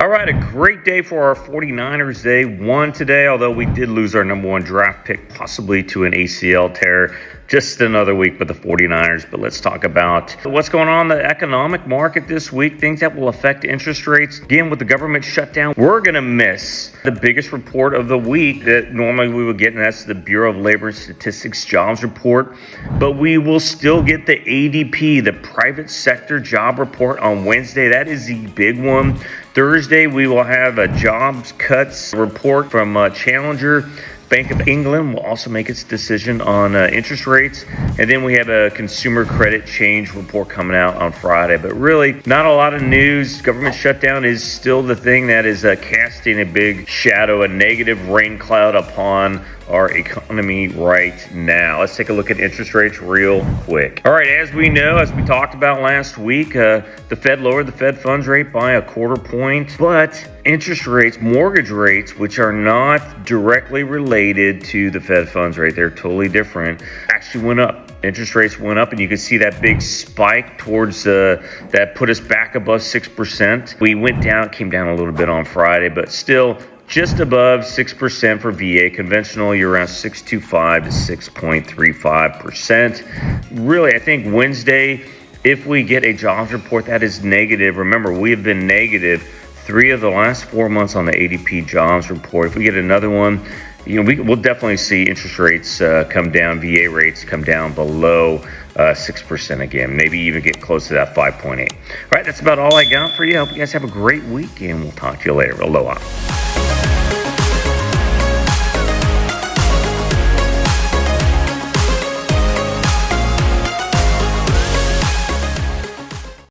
All right, a great day for our 49ers. They won today, although we did lose our number one draft pick, possibly to an ACL tear. Just another week with the 49ers. But let's talk about what's going on in the economic market this week, things that will affect interest rates. Again, with the government shutdown, we're going to miss the biggest report of the week that normally we would get, and that's the Bureau of Labor Statistics jobs report. But we will still get the ADP, the private sector job report, on Wednesday. That is the big one. Thursday, we will have a jobs cuts report from Challenger. Bank of England will also make its decision on interest rates. And then we have a consumer credit change report coming out on Friday. But really, not a lot of news. Government shutdown is still the thing that is casting a big shadow, a negative rain cloud upon our economy right now. Let's take a look at interest rates real quick. All right, as we know, as we talked about last week, the Fed lowered the Fed funds rate by a quarter point, but interest rates, mortgage rates, which are not directly related to the Fed funds rate, they're totally different, actually went up. Interest rates went up, and you can see that big spike towards that put us back above 6%. We went down, came down a little bit on Friday, but still just above 6% for VA. Conventional, you're around 6.25 to 6.35%. Really, I think Wednesday, if we get a jobs report that is negative, remember, we have been negative 3 of the last 4 months on the ADP jobs report. If we get another one, we'll definitely see interest rates come down, VA rates come down below 6% again, maybe even get close to that 5.8. All right, that's about all I got for you. I hope you guys have a great week, and we'll talk to you later. Aloha.